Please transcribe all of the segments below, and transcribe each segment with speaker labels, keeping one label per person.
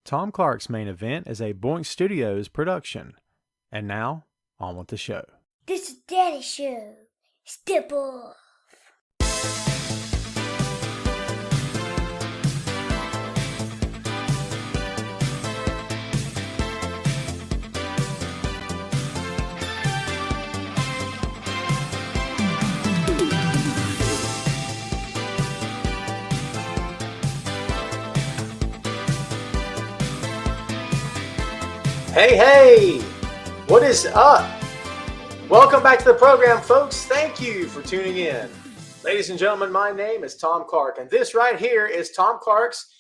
Speaker 1: Tom Clark's main event is a Boink Studios production. And now, on with the show.
Speaker 2: This is Daddy's show. Step off.
Speaker 1: Hey, what is up? Welcome back to the program, folks. Thank you for tuning in. Ladies and gentlemen, my name is Tom Clark, and this right here is Tom Clark's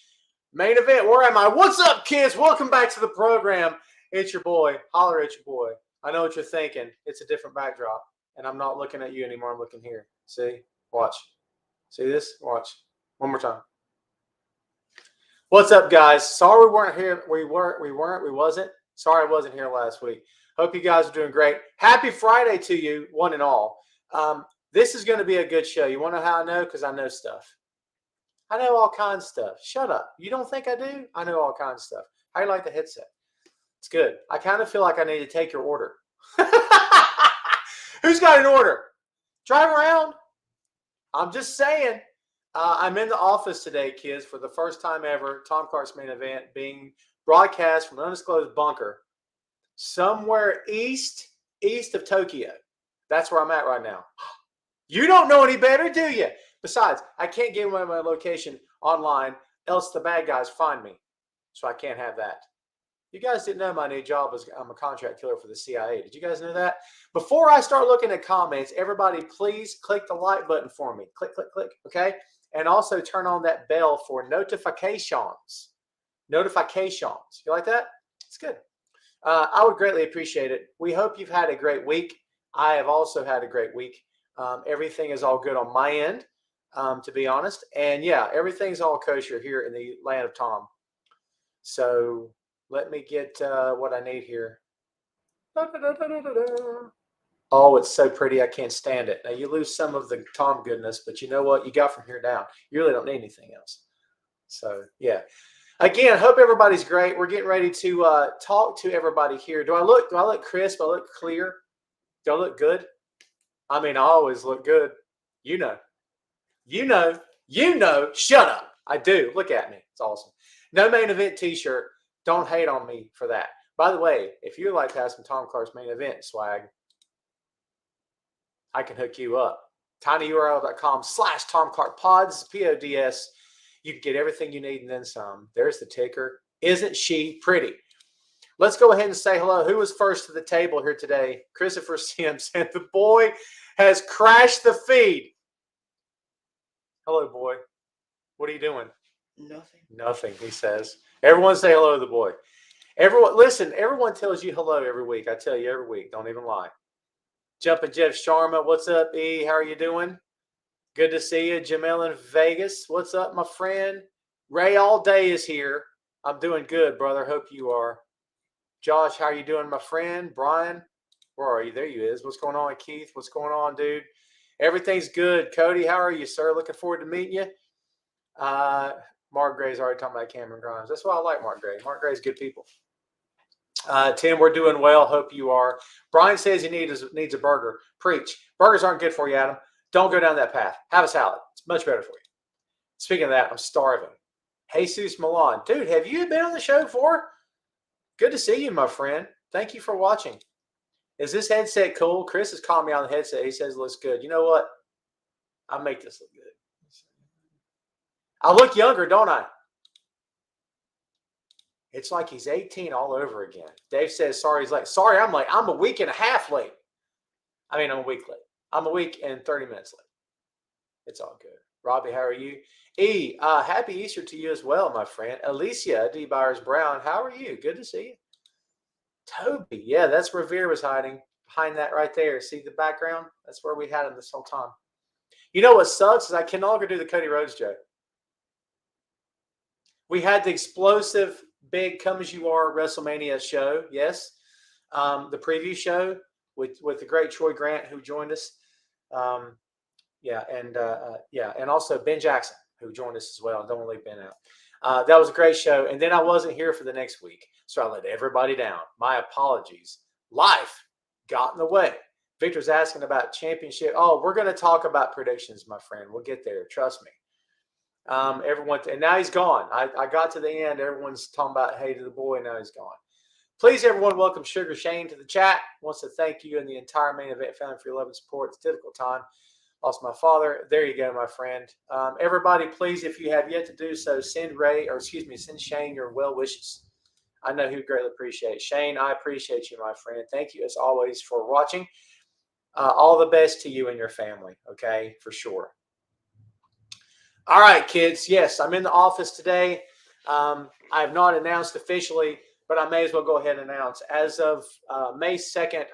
Speaker 1: main event. Where am I? What's up, kids? Welcome back to the program. It's your boy. Holler at your boy. I know what you're thinking. It's a different backdrop, and I'm not looking at you anymore. I'm looking here. See? Watch. See this? Watch. One more time. What's up, guys? Sorry we weren't here. We wasn't. Sorry I wasn't here last week. Hope you guys are doing great. Happy Friday to you, one and all. This is going to be a good show. You want to know how I know? Because I know stuff. I know all kinds of stuff. Shut up. You don't think I do? I know all kinds of stuff. How do you like the headset? It's good. I kind of feel like I need to take your order. Who's got an order? Drive around. I'm just saying. I'm in the office today, kids, for the first time ever. Tom Clark's main event being broadcast from an undisclosed bunker somewhere east of Tokyo. That's where I'm at right now. You don't know any better, do you? Besides, I can't give away my location online, else the bad guys find me. So I can't have that. You guys didn't know my new job is I'm a contract killer for the CIA. Did you guys know that? Before I start looking at comments, everybody please click the like button for me. Click, click, click, okay? And also turn on that bell for notifications. Notifications. You like that? It's good. I would greatly appreciate it. We hope you've had a great week. I have also had a great week. Everything is all good on my end, to be honest. And yeah, everything's all kosher here in the land of Tom. So let me get what I need here. Oh, it's so pretty. I can't stand it. Now, you lose some of the Tom goodness, but you know what? You got from here down. You really don't need anything else. So, yeah. Again, hope everybody's great. We're getting ready to talk to everybody here. Do I look crisp? Do I look clear? Do I look good? I mean, I always look good. You know. Shut up. I do. Look at me. It's awesome. No main event t-shirt. Don't hate on me for that. By the way, if you'd like to have some Tom Clark's main event swag, I can hook you up. tinyurl.com/TomClarkPods, P-O-D-S. You can get everything you need and then some. There's the ticker. Isn't she pretty? Let's go ahead and say hello. Who was first to the table here today? Christopher Sims said the boy has crashed the feed. Hello, boy. What are you doing? Nothing, he says. Everyone say hello to the boy. Everyone tells you hello every week. I tell you every week. Don't even lie. Jumpin' Jeff Sharma. What's up, E? How are you doing? Good to see you. Jamel in Vegas. What's up, my friend? Ray All Day is here. I'm doing good, brother. Hope you are. Josh, how are you doing, my friend? Brian, where are you? There you is. What's going on, Keith? What's going on, dude? Everything's good. Cody, how are you, sir? Looking forward to meeting you. Mark Gray's already talking about Cameron Grimes. That's why I like Mark Gray. Mark Gray's good people. Tim, we're doing well. Hope you are. Brian says he needs a burger. Preach. Burgers aren't good for you, Adam. Don't go down that path. Have a salad. It's much better for you. Speaking of that, I'm starving. Jesus Milan. Dude, have you been on the show before? Good to see you, my friend. Thank you for watching. Is this headset cool? Chris is calling me on the headset. He says it looks good. You know what? I'll make this look good. I look younger, don't I? It's like he's 18 all over again. Dave says, sorry, he's late. Sorry, I'm late. I'm a week and a half late. I mean, I'm a week late. I'm a week and 30 minutes late. It's all good. Robbie, how are you? E, happy Easter to you as well, my friend. Alicia D. Byers-Brown, how are you? Good to see you. Toby, yeah, that's where Veer was hiding. Behind that right there. See the background? That's where we had him this whole time. You know what sucks is I can no longer do the Cody Rhodes joke. We had the explosive, big Come As You Are WrestleMania show, yes. The preview show with the great Troy Grant who joined us. And also Ben Jackson who joined us as well. Don't want to leave Ben out. That was a great show. And then I wasn't here for the next week, so I let everybody down. My apologies. Life got in the way. Victor's asking about championship. Oh, we're going to talk about predictions, my friend. We'll get there. Trust me. Everyone, and now he's gone. I got to the end. Everyone's talking about hey to the boy. Now he's gone. Please, everyone, welcome Sugar Shane to the chat. Wants to thank you and the entire main event family for your love and support. It's a difficult time. Lost my father. There you go, my friend. Everybody, please, if you have yet to do so, send Shane your well wishes. I know he would greatly appreciate it. Shane, I appreciate you, my friend. Thank you, as always, for watching. All the best to you and your family, okay, for sure. All right, kids. Yes, I'm in the office today. I have not announced officially, but I may as well go ahead and announce. As of May 2nd,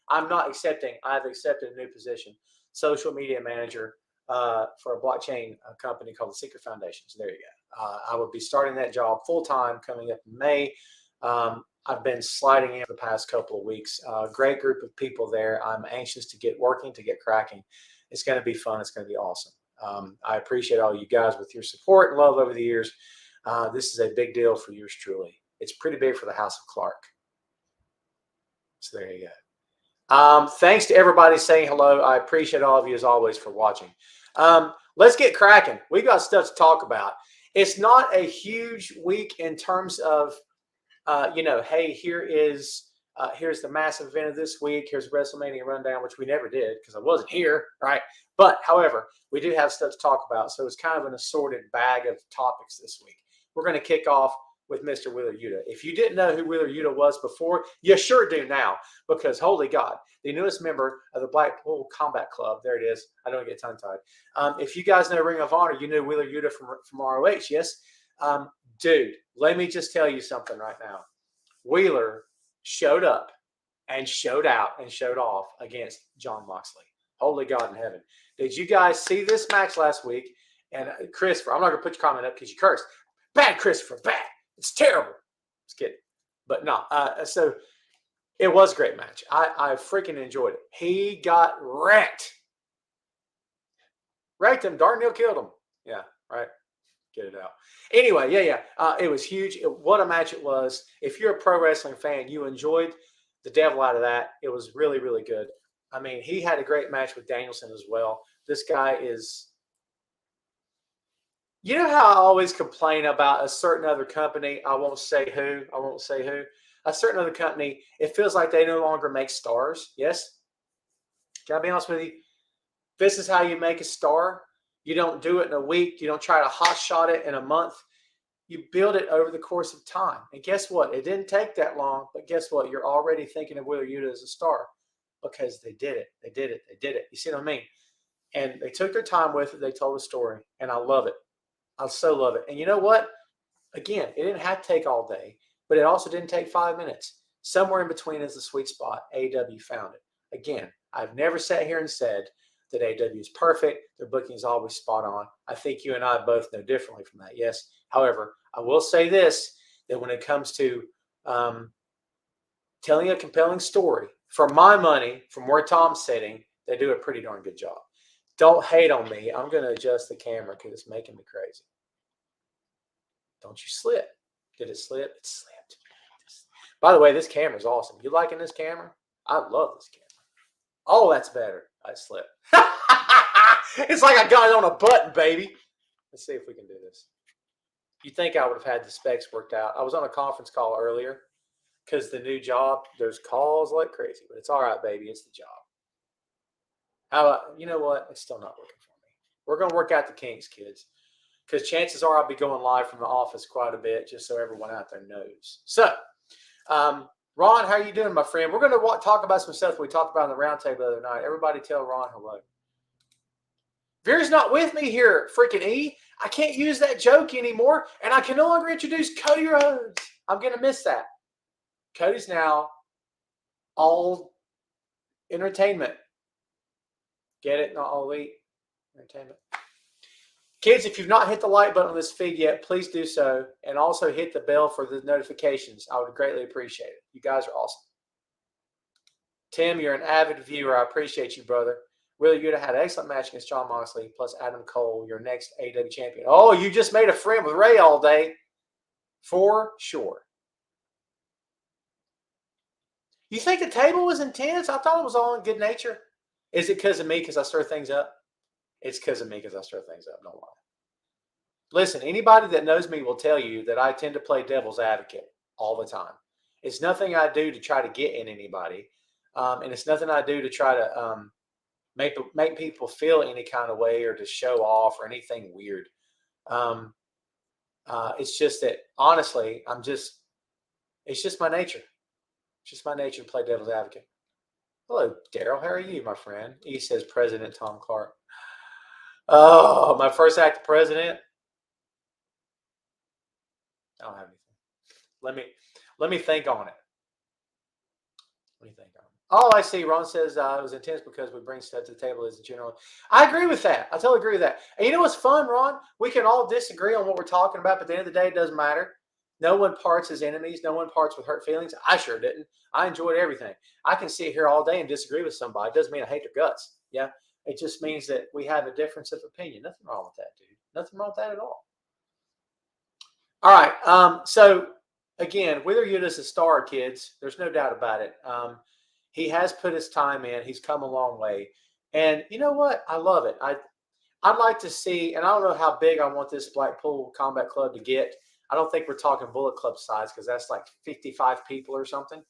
Speaker 1: I'm not accepting. I've accepted a new position, social media manager for a blockchain company called the Secret Foundation. So there you go. I will be starting that job full time coming up in May. I've been sliding in for the past couple of weeks. Great group of people there. I'm anxious to get working, to get cracking. It's going to be fun. It's going to be awesome. I appreciate all you guys with your support and love over the years. This is a big deal for yours truly. It's pretty big for the House of Clark. So there you go. Thanks to everybody saying hello. I appreciate all of you as always for watching. Let's get cracking. We got stuff to talk about. It's not a huge week in terms of, hey, here's the massive event of this week. Here's WrestleMania rundown, which we never did because I wasn't here, right? But, however, we do have stuff to talk about. So it's kind of an assorted bag of topics this week. We're going to kick off with Mr. Wheeler Yuta. If you didn't know who Wheeler Yuta was before, you sure do now, because holy God, the newest member of the Blackpool Combat Club, there it is. I don't get tongue-tied. If you guys know Ring of Honor, you knew Wheeler Yuta from ROH, yes? Dude, let me just tell you something right now. Wheeler showed up and showed out and showed off against Jon Moxley. Holy God in heaven. Did you guys see this match last week? And Christopher, I'm not going to put your comment up because you cursed. Bad, Christopher, bad. It's terrible. Just kidding. But no. So it was a great match. I freaking enjoyed it. He got wrecked. Wrecked him. Darn near killed him. Yeah, right. Get it out. Anyway, yeah. It was huge. What a match it was. If you're a pro wrestling fan, you enjoyed the devil out of that. It was really, really good. I mean, he had a great match with Danielson as well. This guy is... You know how I always complain about a certain other company? I won't say who. A certain other company, it feels like they no longer make stars. Yes? Can I be honest with you? This is how you make a star. You don't do it in a week. You don't try to hot shot it in a month. You build it over the course of time. And guess what? It didn't take that long, but guess what? You're already thinking of Wheeler Yuta as a star because they did it. They did it. You see what I mean? And they took their time with it. They told a story, and I love it. I so love it. And you know what? Again, it didn't have to take all day, but it also didn't take 5 minutes. Somewhere in between is the sweet spot. AEW found it. Again, I've never sat here and said that AEW is perfect. Their booking is always spot on. I think you and I both know differently from that. Yes. However, I will say this, that when it comes to telling a compelling story, for my money, from where Tom's sitting, they do a pretty darn good job. Don't hate on me. I'm going to adjust the camera because it's making me crazy. Don't you slip. Did it slip? It slipped. By the way, this camera is awesome. You liking this camera? I love this camera. Oh, that's better. I slipped. It's like I got it on a button, baby. Let's see if we can do this. You'd think I would have had the specs worked out. I was on a conference call earlier because the new job, there's calls like crazy. But it's all right, baby. It's the job. How about, you know what? It's still not working for me. We're going to work out the kinks, kids. Because chances are I'll be going live from the office quite a bit, just so everyone out there knows. So, Ron, how are you doing, my friend? We're going to talk about some stuff we talked about on the roundtable the other night. Everybody tell Ron hello. Veer's not with me here, freaking E. I can't use that joke anymore, and I can no longer introduce Cody Rhodes. I'm going to miss that. Cody's now all entertainment. Get it? Not all elite entertainment. Kids, if you've not hit the like button on this feed yet, please do so. And also hit the bell for the notifications. I would greatly appreciate it. You guys are awesome. Tim, you're an avid viewer. I appreciate you, brother. Wheeler Yuta had an excellent match against Jon Moxley plus Adam Cole, your next AEW champion. Oh, you just made a friend with Ray all day. For sure. You think the table was intense? I thought it was all in good nature. Is it because of me because I stir things up? It's because of me because I stir things up. Don't lie. Listen, anybody that knows me will tell you that I tend to play devil's advocate all the time. It's nothing I do to try to get in anybody. And it's nothing I do to try to make people feel any kind of way or to show off or anything weird. It's just that, honestly, it's just my nature. It's just my nature to play devil's advocate. Hello, Daryl. How are you, my friend? He says President Tom Clark. Oh, my first act of president. I don't have anything. Let me think on it. Let me think on it. Oh, I see. Ron says it was intense because we bring stuff to the table as a general. I agree with that. I totally agree with that. And you know what's fun, Ron? We can all disagree on what we're talking about, but at the end of the day, it doesn't matter. No one parts as enemies. No one parts with hurt feelings. I sure didn't. I enjoyed everything. I can sit here all day and disagree with somebody. It doesn't mean I hate their guts. Yeah. It just means that we have a difference of opinion. Nothing wrong with that, dude. Nothing wrong with that at all. All right. So, again, Wheeler Yuta's a star, kids. There's no doubt about it. He has put his time in. He's come a long way. And you know what? I love it. I'd like to see, and I don't know how big I want this Blackpool Combat Club to get. I don't think we're talking Bullet Club size because that's like 55 people or something.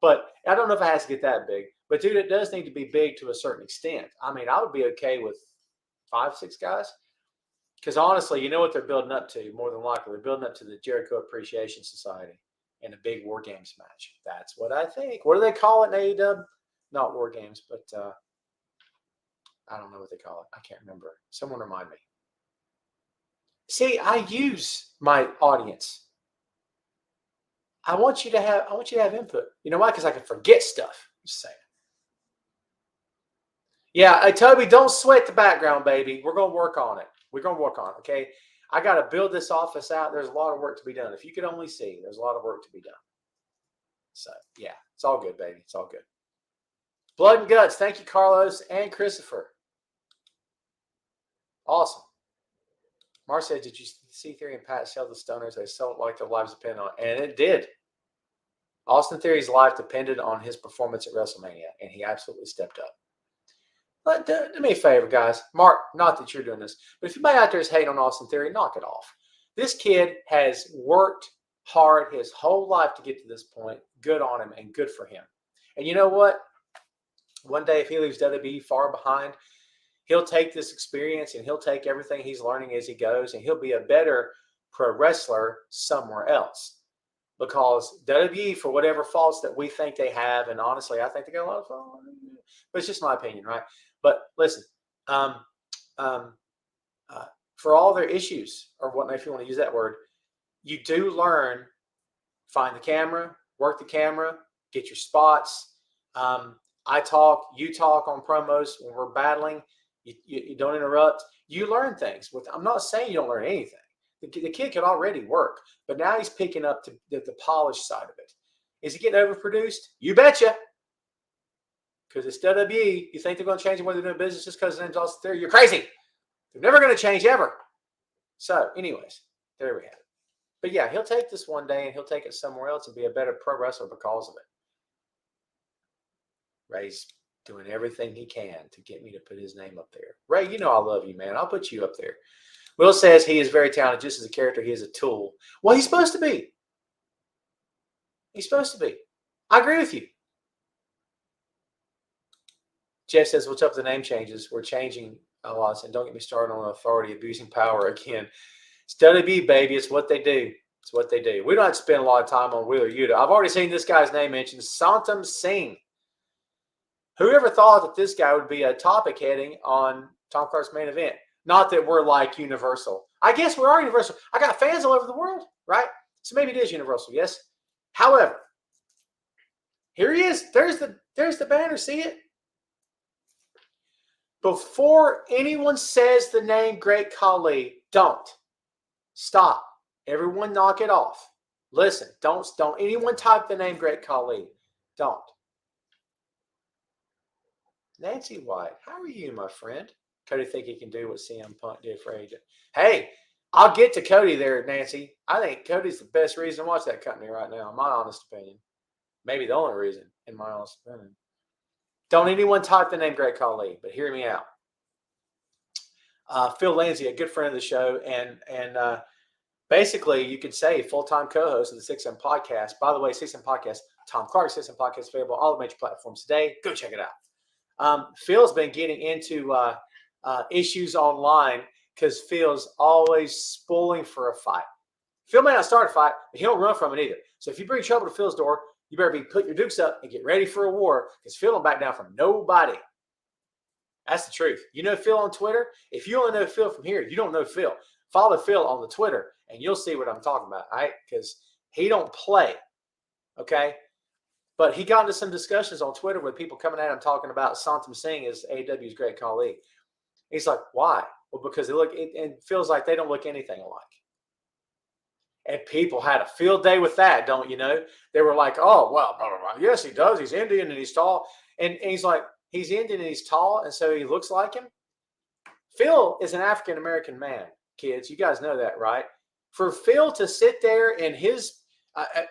Speaker 1: But I don't know if it has to get that big. But, dude, it does need to be big to a certain extent. I mean, I would be okay with 5, 6 guys. Because, honestly, you know what they're building up to, more than likely. They're building up to the Jericho Appreciation Society in a big War Games match. That's what I think. What do they call it in AEW? Not War Games, but I don't know what they call it. I can't remember. Someone remind me. See, I use my audience. I want you to have input. You know why? Because I can forget stuff. Just saying. Yeah, Toby, don't sweat the background, baby. We're going to work on it. We're going to work on it, okay? I got to build this office out. There's a lot of work to be done. If you could only see, there's a lot of work to be done. So, yeah, it's all good, baby. It's all good. Blood and Guts. Thank you, Carlos and Christopher. Awesome. Mar said, did you see Theory and Pat sell the stoners? They sold like their lives depend on it. And it did. Austin Theory's life depended on his performance at WrestleMania, and he absolutely stepped up. But do me a favor, guys. Mark, not that you're doing this, but if anybody out there is hating on Austin Theory, knock it off. This kid has worked hard his whole life to get to this point. Good on him and good for him. And you know what? One day, if he leaves WWE far behind, he'll take this experience and he'll take everything he's learning as he goes, and he'll be a better pro wrestler somewhere else. Because WWE, for whatever faults that we think they have, and honestly, I think they got a lot of faults, but it's just my opinion, right? But listen, for all their issues, or what, if you want to use that word, you do learn, find the camera, work the camera, get your spots. I talk, you talk on promos when we're battling. You don't interrupt. You learn things. I'm not saying you don't learn anything. The kid could already work, but now he's picking up the polished side of it. Is he getting overproduced? You betcha. Because it's WWE. You think they're going to change the way they're doing business just because the name's Austin Theory? You're crazy. They're never going to change ever. So, anyways, there we have it. But yeah, he'll take this one day and he'll take it somewhere else and be a better pro wrestler because of it. Ray's doing everything he can to get me to put his name up there. Ray, you know I love you, man. I'll put you up there. Will says he is very talented just as a character. He is a tool. Well, he's supposed to be. He's supposed to be. I agree with you. Jeff says, what's up with the name changes? We're changing a lot. And don't get me started on authority abusing power again. It's WWE, baby. It's what they do. It's what they do. We don't have to spend a lot of time on Wheeler Yuta. I've already seen this guy's name mentioned, Santam Singh. Whoever thought that this guy would be a topic heading on Tom Clark's main event? Not that we're like Universal. I guess we are Universal. I got fans all over the world, right? So maybe it is Universal, yes. However, here he is. There's the banner. See it? Before anyone says the name Great Khali, don't. Stop. Everyone knock it off. Listen, don't anyone type the name Great Khali. Don't. Nancy White, how are you, my friend? Cody think he can do what CM Punk did for AJ. Hey, I'll get to Cody there, Nancy. I think Cody's the best reason to watch that company right now, in my honest opinion. Maybe the only reason, in my honest opinion. Don't anyone type the name Great Khali, but hear me out. Phil Lindsay, a good friend of the show, and basically you could say full-time co-host of the 6M podcast. By the way, 6M podcast, Tom Clark 6M podcast, available on all the major platforms today. Go check it out. Phil's been getting into issues online because Phil's always spoiling for a fight. Phil may not start a fight, but he don't run from it either. So if you bring trouble to Phil's door, you better be put your dukes up and get ready for a war because Phil don't back down from nobody. That's the truth. You know Phil on Twitter? If you only know Phil from here, you don't know Phil. Follow Phil on the Twitter, and you'll see what I'm talking about, all right? Because he don't play, okay? But he got into some discussions on Twitter with people coming at him talking about Santam Singh as AEW's great colleague. He's like, why? Well, because it feels like they don't look anything alike. And people had a field day with that, don't you know? They were like, oh, well, blah, blah, blah. Yes, he does. He's Indian and he's tall. And he's like, he's Indian and he's tall, and so he looks like him. Phil is an African-American man, kids. You guys know that, right? For Phil to sit there in his, I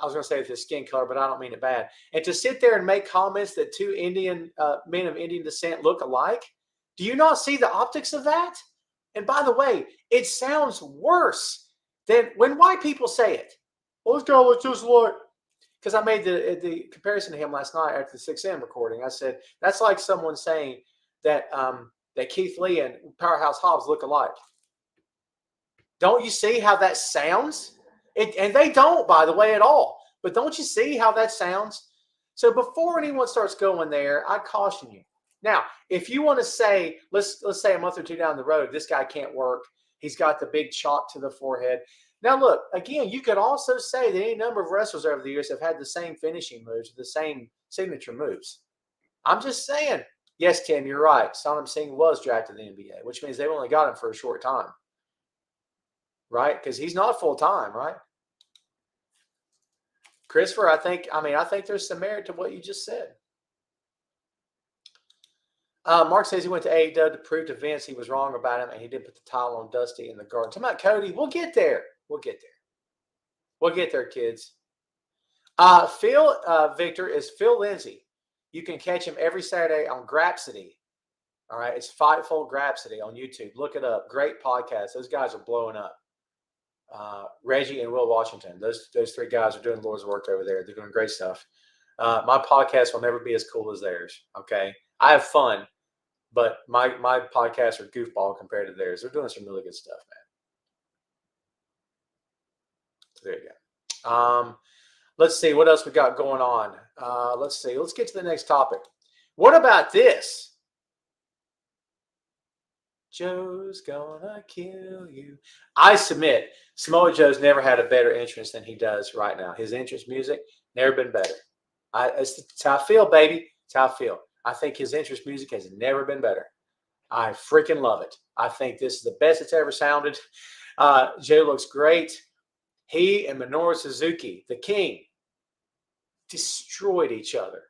Speaker 1: was going to say his skin color, but I don't mean it bad, and to sit there and make comments that two Indian men of Indian descent look alike, do you not see the optics of that? And by the way, it sounds worse than when white people say it. Well, this guy was just like, because I made the comparison to him last night after the 6M recording. I said, that's like someone saying that that Keith Lee and Powerhouse Hobbs look alike. Don't you see how that sounds? And they don't, by the way, at all. But don't you see how that sounds? So before anyone starts going there, I caution you. Now, if you want to say, let's say a month or two down the road, this guy can't work. He's got the big chalk to the forehead. Now, look, again, you could also say that any number of wrestlers over the years have had the same finishing moves, the same signature moves. I'm just saying, yes, Tim, you're right. Sanam Singh was drafted in the NBA, which means they've only got him for a short time, right? Because he's not full-time, right? Christopher, I think there's some merit to what you just said. Mark says he went to AEW to prove to Vince he was wrong about him, and he didn't put the towel on Dusty in the garden. Talking about Cody, we'll get there. We'll get there. We'll get there, kids. Victor is Phil Lindsay. You can catch him every Saturday on Grapsody. All right, it's Fightful Grapsody on YouTube. Look it up. Great podcast. Those guys are blowing up. Reggie and Will Washington. Those three guys are doing Lord's work over there. They're doing great stuff. My podcast will never be as cool as theirs. Okay, I have fun, but my podcasts are goofball compared to theirs. They're doing some really good stuff, man. There you go. Let's see what else we got going on. Let's see. Let's get to the next topic. What about this? Joe's gonna kill you. I submit, Samoa Joe's never had a better entrance than he does right now. His entrance music, never been better. It's how I feel, baby. It's how I feel. I think his entrance music has never been better. I freaking love it. I think this is the best it's ever sounded. Joe looks great. He and Minoru Suzuki, the King, destroyed each other.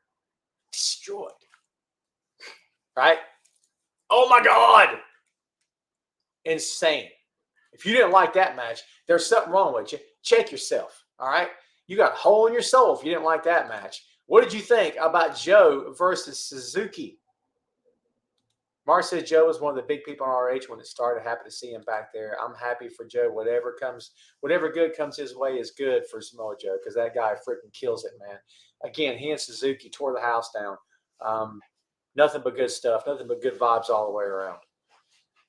Speaker 1: Destroyed. Right? Oh, my God. Insane. If you didn't like that match, there's something wrong with you. Check yourself. All right? You got a hole in your soul if you didn't like that match. What did you think about Joe versus Suzuki? Mark said Joe was one of the big people on RH when it started. Happy to see him back there. I'm happy for Joe. Whatever good comes his way is good for Samoa Joe because that guy freaking kills it, man. Again, he and Suzuki tore the house down. Nothing but good stuff. Nothing but good vibes all the way around.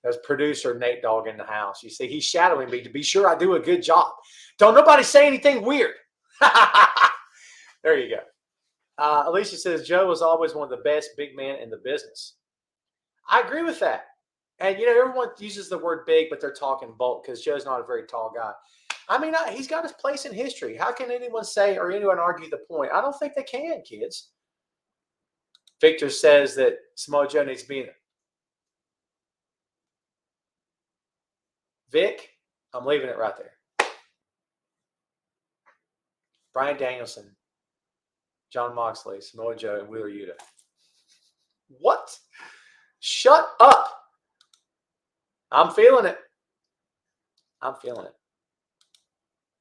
Speaker 1: There's producer Nate Dogg in the house. You see, he's shadowing me to be sure I do a good job. Don't nobody say anything weird. There you go. Alicia says Joe was always one of the best big men in the business. I agree with that. And, everyone uses the word big, but they're talking bulk because Joe's not a very tall guy. I mean, he's got his place in history. How can anyone say or anyone argue the point? I don't think they can, kids. Victor says that Samoa Joe needs to be in it. Vic, I'm leaving it right there. Bryan Danielson, John Moxley, Samoa Joe, and Wheeler Yuta. What? Shut up. I'm feeling it. I'm feeling it.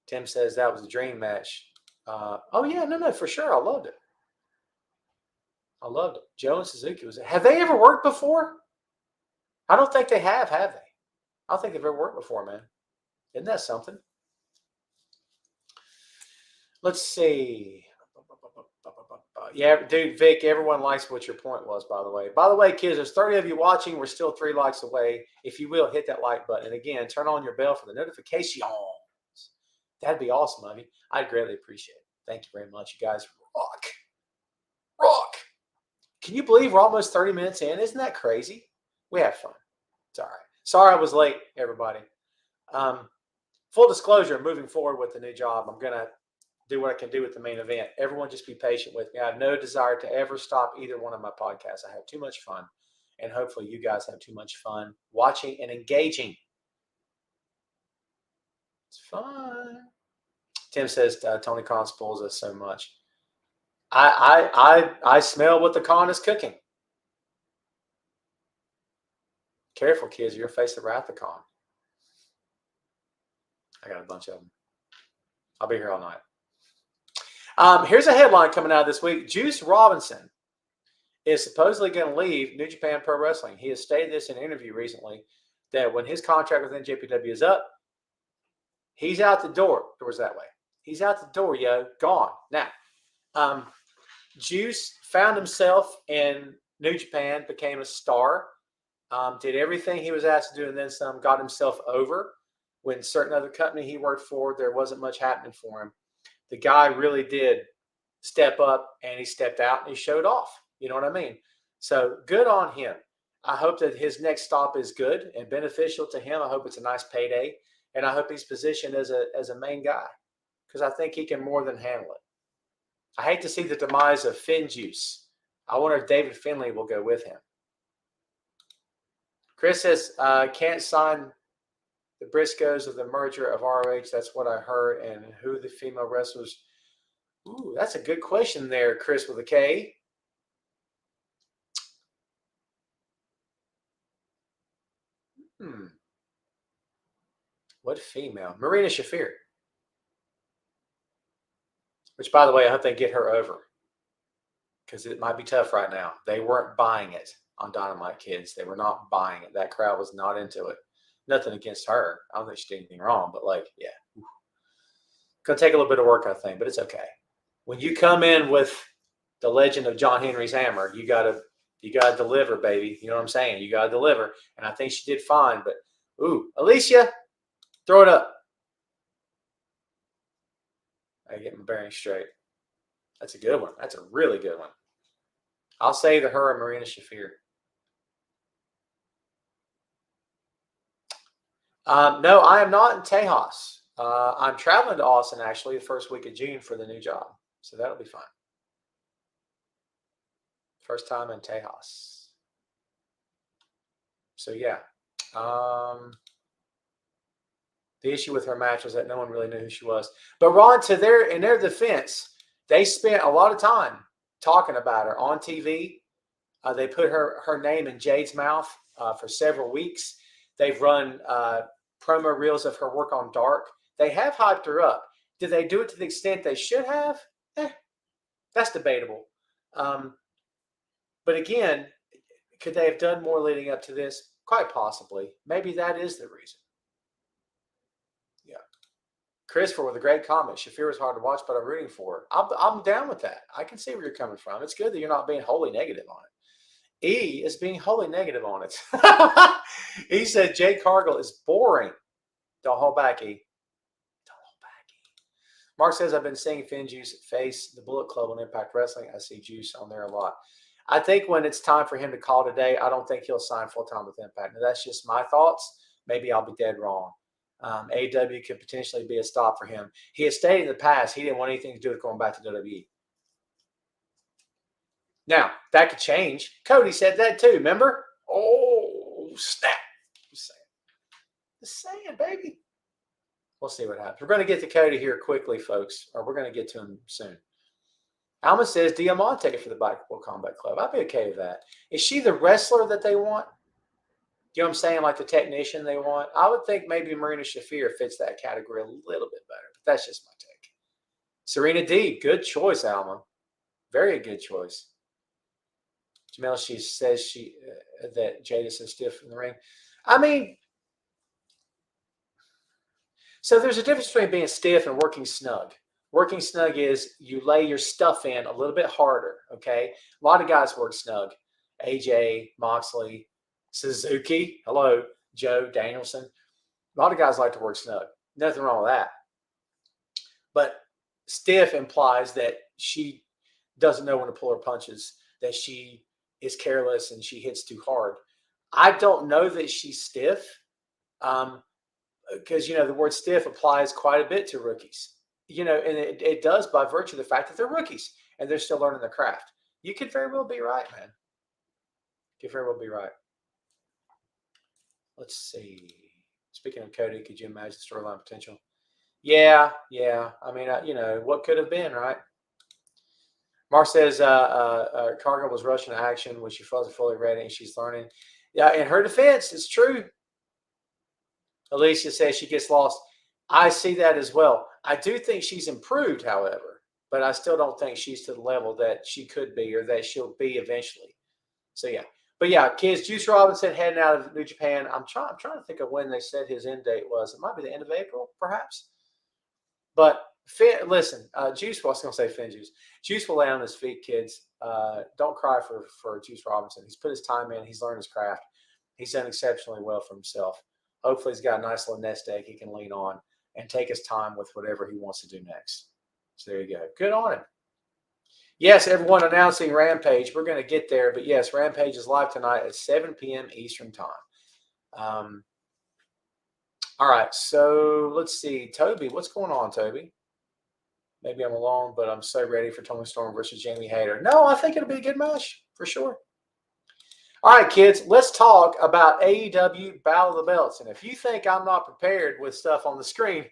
Speaker 1: Tim says that was a dream match. Oh, yeah, no, for sure. I loved it. I loved it. Joe and Suzuki was. Have they ever worked before? I don't think they have they? I don't think they've ever worked before, man. Isn't that something? Let's see. Yeah, dude, Vic, everyone likes what your point was, by the way. By the way, kids, there's 30 of you watching. We're still 3 likes away. If you will, hit that like button. And again, turn on your bell for the notifications. That'd be awesome of you. I'd greatly appreciate it. Thank you very much. You guys rock. Rock. Can you believe we're almost 30 minutes in? Isn't that crazy? We have fun. It's all right. Sorry I was late, everybody. Full disclosure, moving forward with the new job, I'm going to do what I can do with the main event. Everyone just be patient with me. I have no desire to ever stop either one of my podcasts. I have too much fun, and hopefully you guys have too much fun watching and engaging. It's fun. Tim says Tony Khan spoils us so much. I smell what the Khan is cooking. Careful, kids. You're going to face the wrath of Khan. I got a bunch of them. I'll be here all night. Here's a headline coming out this week. Juice Robinson is supposedly going to leave New Japan Pro Wrestling. He has stated this in an interview recently that when his contract with NJPW is up, he's out the door. Doors that way. He's out the door, yo. Gone. Now, Juice found himself in New Japan, became a star, did everything he was asked to do and then some, got himself over. When certain other company he worked for, there wasn't much happening for him. The guy really did step up, and he stepped out and he showed off. You know what I mean? So good on him. I hope that his next stop is good and beneficial to him. I hope it's a nice payday, and I hope he's positioned as a main guy because I think he can more than handle it. I hate to see the demise of Finn Juice. I wonder if David Finlay will go with him. Chris says, can't sign the Briscoes of the merger of ROH. That's what I heard. And who the female wrestlers? Ooh, that's a good question there, Chris with a K. What female? Marina Shafir. Which, by the way, I hope they get her over. Because it might be tough right now. They weren't buying it on Dynamite, kids. They were not buying it. That crowd was not into it. Nothing against her. I don't think she did anything wrong. But, yeah. Going to take a little bit of work, I think. But it's okay. When you come in with the legend of John Henry's hammer, you gotta deliver, baby. You know what I'm saying? You gotta deliver. And I think she did fine. But, Alicia, throw it up. I get my bearings straight. That's a good one. That's a really good one. I'll say to her and Marina Shafir. No, I am not in Tejas. I'm traveling to Austin, actually, the first week of June for the new job. So that'll be fun. First time in Tejas. So, yeah. The issue with her match was that no one really knew who she was. But, Ron, in their defense, they spent a lot of time talking about her on TV. They put her name in Jade's mouth for several weeks. They've run promo reels of her work on Dark. They have hyped her up. Did they do it to the extent they should have? That's debatable. But again, could they have done more leading up to this? Quite possibly. Maybe that is the reason. Yeah. Christopher with a great comment. Shafir is hard to watch, but I'm rooting for her. I'm down with that. I can see where you're coming from. It's good that you're not being wholly negative on it. E is being wholly negative on it. He said Jay Cargill is boring. Don't hold back, E. Don't hold back, E. Mark says, I've been seeing Finn Juice face the Bullet Club on Impact Wrestling. I see Juice on there a lot. I think when it's time for him to call today, I don't think he'll sign full-time with Impact. Now, that's just my thoughts. Maybe I'll be dead wrong. AEW could potentially be a stop for him. He has stated in the past he didn't want anything to do with going back to WWE. Now, that could change. Cody said that too, remember? Oh, snap. Just saying, baby. We'll see what happens. We're going to get to Cody here quickly, folks, or we're going to get to him soon. Alma says Diamante for the Blackpool Combat Club. I'd be okay with that. Is she the wrestler that they want? You know what I'm saying? Like the technician they want? I would think maybe Marina Shafir fits that category a little bit better, but that's just my take. Serena D, good choice, Alma. Very good choice. Jamel, she says that Jade is so stiff in the ring. I mean, so there's a difference between being stiff and working snug. Working snug is you lay your stuff in a little bit harder, okay? A lot of guys work snug. AJ, Moxley, Suzuki, hello, Joe, Danielson. A lot of guys like to work snug. Nothing wrong with that. But stiff implies that she doesn't know when to pull her punches, that she is careless and she hits too hard. I don't know that she's stiff because, the word stiff applies quite a bit to rookies. And it does by virtue of the fact that they're rookies and they're still learning the craft. You could very well be right, man. You could very well be right. Let's see. Speaking of Cody, could you imagine storyline potential? Yeah. I mean, what could have been, right? Mark says Cargill was rushing to action when she wasn't fully ready and she's learning. Yeah, in her defense, it's true. Alicia says she gets lost. I see that as well. I do think she's improved, however, but I still don't think she's to the level that she could be or that she'll be eventually. So, yeah. But, yeah, kids, Juice Robinson heading out of New Japan. I'm trying to think of when they said his end date was. It might be the end of April, perhaps. But listen, Juice, I was going to say Finn Juice. Juice will lay on his feet, kids. Don't cry for Juice Robinson. He's put his time in. He's learned his craft. He's done exceptionally well for himself. Hopefully he's got a nice little nest egg he can lean on and take his time with whatever he wants to do next. So there you go. Good on him. Yes, everyone announcing Rampage. We're going to get there. But, yes, Rampage is live tonight at 7 p.m. Eastern time. All right, so let's see. Toby, what's going on, Toby? Maybe I'm alone, but I'm so ready for Tony Storm versus Jamie Hayter. No, I think it'll be a good match for sure. All right, kids, let's talk about AEW Battle of the Belts. And if you think I'm not prepared with stuff on the screen,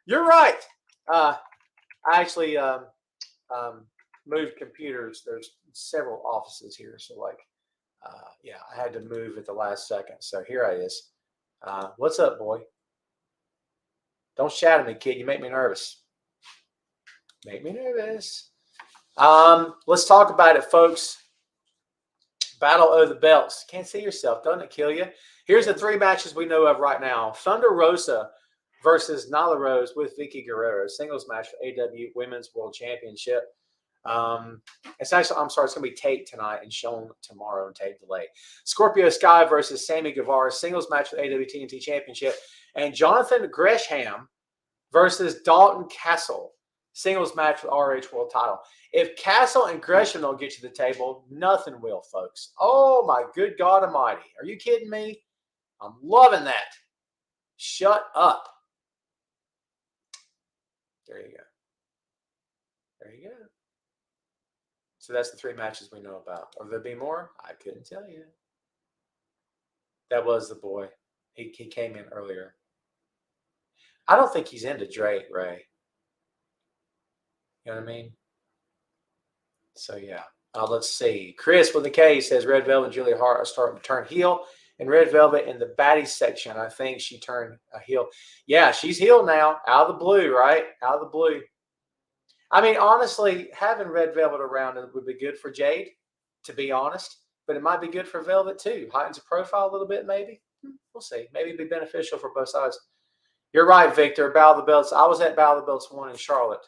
Speaker 1: you're right. I actually moved computers. There's several offices here. So, I had to move at the last second. So here I is. What's up, boy? Don't shout at me, kid. You make me nervous. Make me nervous. Let's talk about it, folks. Battle of the Belts. Can't see yourself. Doesn't it kill you? Here's the 3 matches we know of right now. Thunder Rosa versus Nyla Rose with Vicky Guerrero. Singles match for AW Women's World Championship. It's going to be taped tonight and shown tomorrow and tape delay. Scorpio Sky versus Sammy Guevara. Singles match for the AW TNT Championship. And Jonathan Gresham versus Dalton Castle. Singles match for the RH World title. If Castle and Gresham don't get to the table, nothing will, folks. Oh, my good God almighty. Are you kidding me? I'm loving that. Shut up. There you go. There you go. So that's the 3 matches we know about. Will there be more? I couldn't tell you. That was the boy. He came in earlier. I don't think he's into Drake, Ray. You know what I mean? So, yeah. Let's see. Chris with the K says Red Velvet and Julia Hart are starting to turn heel. And Red Velvet in the baddies section, I think she turned a heel. Yeah, she's heel now. Out of the blue, right? Out of the blue. I mean, honestly, having Red Velvet around would be good for Jade, to be honest. But it might be good for Velvet, too. Heightens a profile a little bit, maybe. We'll see. Maybe it'd be beneficial for both sides. You're right, Victor. Battle of the Belts. I was at Battle of the Belts 1 in Charlotte.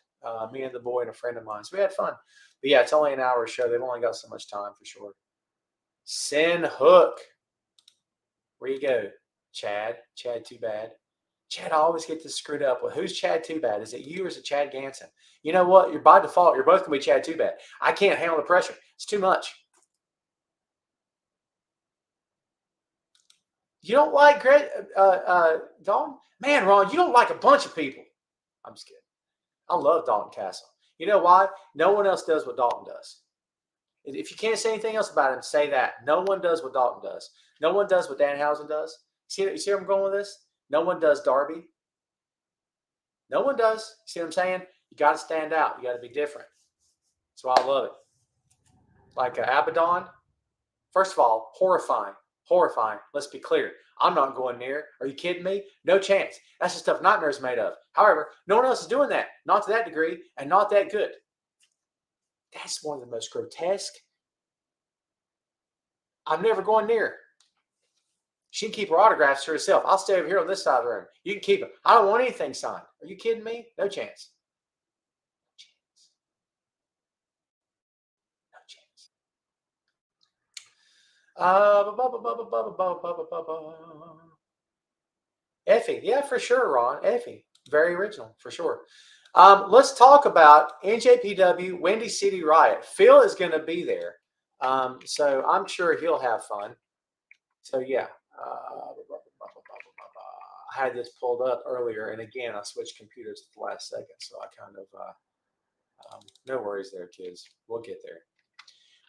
Speaker 1: Me and the boy and a friend of mine. So we had fun. But, yeah, it's only an hour show. They've only got so much time for sure. Sin Hook. Where you go, Chad? Chad Too Bad. Chad, I always get this screwed up. Well, who's Chad Too Bad? Is it you or is it Chad Ganson? You know what? You're by default. You're both going to be Chad Too Bad. I can't handle the pressure. It's too much. You don't like Dalton? Man, Ron, you don't like a bunch of people. I'm just kidding. I love Dalton Castle. You know why? No one else does what Dalton does. If you can't say anything else about him, say that. No one does what Dalton does. No one does what Danhausen does. You see where I'm going with this? No one does Darby. No one does. See what I'm saying? You got to stand out. You got to be different. That's why I love it. Like Abaddon, first of all, horrifying. Horrifying. Let's be clear. I'm not going near. Are you kidding me? No chance. That's the stuff Nightmare's made of. However, no one else is doing that. Not to that degree and not that good. That's one of the most grotesque. I'm never going near. She can keep her autographs to herself. I'll stay over here on this side of the room. You can keep them. I don't want anything signed. Are you kidding me? No chance. No chance. Effie. Yeah, for sure, Ron. Effie. Very original, for sure. Let's talk about NJPW Windy City Riot. Phil is going to be there. So I'm sure he'll have fun. So, yeah. I had this pulled up earlier, and again, I switched computers at the last second, so I kind of no worries there, kids. We'll get there.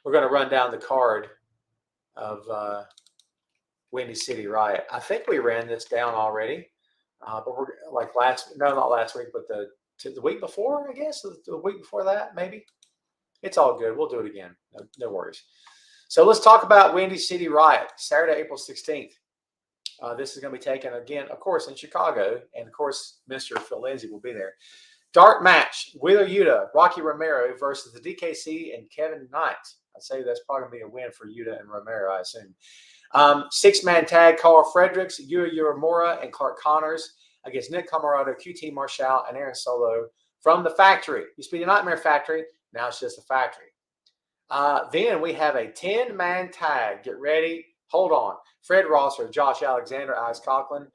Speaker 1: We're going to run down the card of Windy City Riot. I think we ran this down already, but we're like not last week, but the week before, I guess, the week before that, maybe. It's all good. We'll do it again. No worries. So let's talk about Windy City Riot, Saturday, April 16th. This is going to be taken again, of course, in Chicago. And, of course, Mr. Phil Lindsay will be there. Dark match, Wheeler Yuta, Rocky Romero versus the DKC and Kevin Knight. I'd say that's probably going to be a win for Yuta and Romero, I assume. 6-man tag, Carl Fredericks, Yuya Uemura, and Clark Connors against Nick Camarado, QT Marshall, and Aaron Solo from the factory. Used to be the Nightmare Factory. Now it's just a factory. Then we have a 10-man tag. Get ready. Hold on. Fred Rosser, Josh Alexander, Ice Coughlin,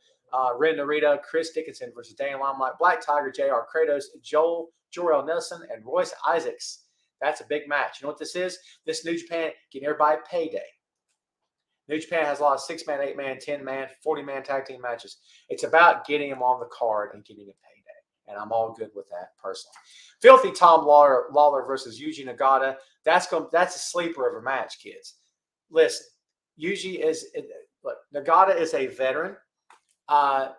Speaker 1: Ren Narita, Chris Dickinson versus Dan Limelight, Black Tiger, JR Kratos, Jorel Nelson, and Royce Isaacs. That's a big match. You know what this is? This New Japan getting everybody payday. New Japan has a lot of 6-man, 8-man, 10-man, 40-man tag team matches. It's about getting them on the card and getting a payday. And I'm all good with that personally. Filthy Tom Lawler versus Yuji Nagata. That's a sleeper of a match, kids. Listen, Yuji Nagata is a veteran.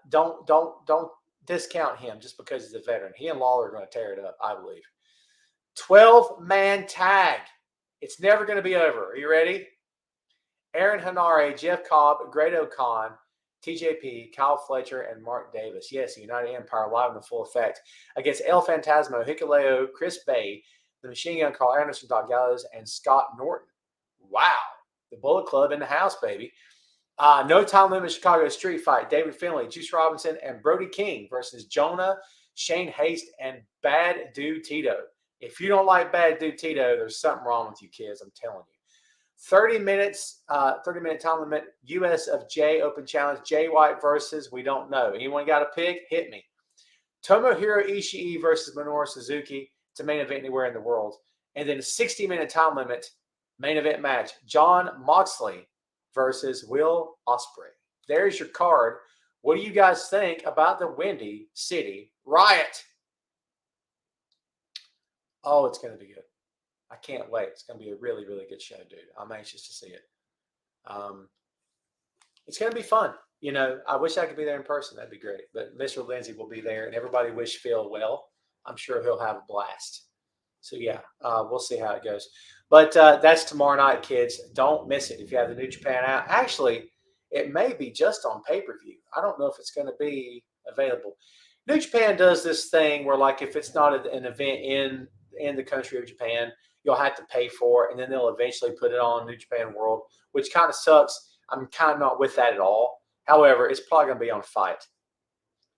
Speaker 1: Don't discount him just because he's a veteran. He and Lawler are going to tear it up, I believe. 12-man tag. It's never going to be over. Are you ready? Aaron Hanare, Jeff Cobb, Grado Khan, TJP, Kyle Fletcher, and Mark Davis. Yes, the United Empire live in full effect against El Phantasmo, Hikuleo, Chris Bay, the Machine Gun, Carl Anderson, Doc Gallows, and Scott Norton. Wow. The Bullet Club in the house, baby. No Time Limit Chicago Street Fight. David Finlay, Juice Robinson, and Brody King versus Jonah, Shane Haste, and Bad Dude Tito. If you don't like Bad Dude Tito, there's something wrong with you, kids. I'm telling you. 30-minute time limit. US of J Open Challenge. Jay White versus we don't know. Anyone got a pick? Hit me. Tomohiro Ishii versus Minoru Suzuki to main event anywhere in the world. And then a 60-minute time limit main event match. John Moxley versus Will Ospreay. There's your card. What do you guys think about the Windy City Riot? Oh, it's going to be good. I can't wait. It's going to be a really, really good show, dude. I'm anxious to see it. It's going to be fun. You know, I wish I could be there in person. That'd be great. But Mr. Lindsay will be there, and everybody wish Phil well. I'm sure he'll have a blast. So, yeah, we'll see how it goes. But that's tomorrow night, kids. Don't miss it if you have the New Japan app. Actually, it may be just on pay-per-view. I don't know if it's going to be available. New Japan does this thing where, like, if it's not an event in the country of Japan, you'll have to pay for it, and then they'll eventually put it on New Japan World, which kind of sucks. I'm kind of not with that at all. However, it's probably going to be on Fight.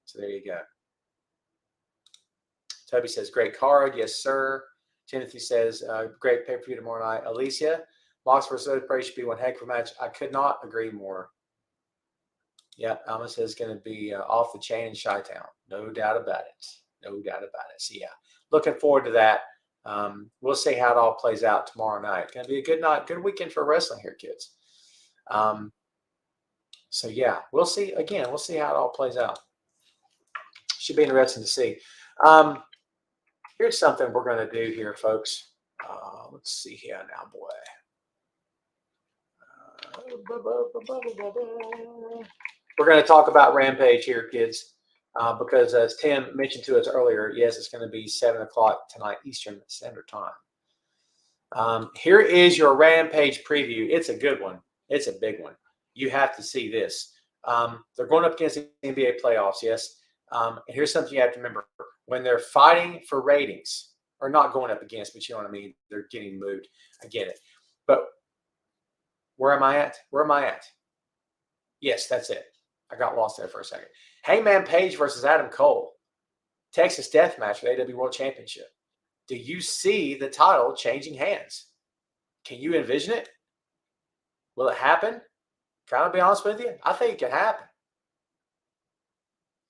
Speaker 1: So there you go. Toby says, great card. Yes, sir. Timothy says, great pay-per-view tomorrow night. Alicia, Mox versus Ospreay should be one heck of a match. I could not agree more. Yeah, Alma says it's going to be off the chain in Chi-Town. No doubt about it. No doubt about it. So, yeah, looking forward to that. We'll see how it all plays out tomorrow night. Going to be a good night, good weekend for wrestling here, kids. So, yeah, we'll see. Again, we'll see how it all plays out. Should be interesting to see. Here's something we're going to do here, folks. Let's see here now, boy. We're going to talk about Rampage here, kids, because as Tim mentioned to us earlier, yes, it's going to be 7 o'clock tonight Eastern Standard Time. Here is your Rampage preview. It's a good one. It's a big one. You have to see this. They're going up against the NBA playoffs, yes. And here's something you have to remember. When they're fighting for ratings, or not going up against, but you know what I mean, they're getting moved. I get it. But where am I at? Where am I at? Yes, that's it. I got lost there for a second. Hangman Page versus Adam Cole. Texas Death Match for the AW World Championship. Do you see the title changing hands? Can you envision it? Will it happen? Can I be honest with you? I think it can happen.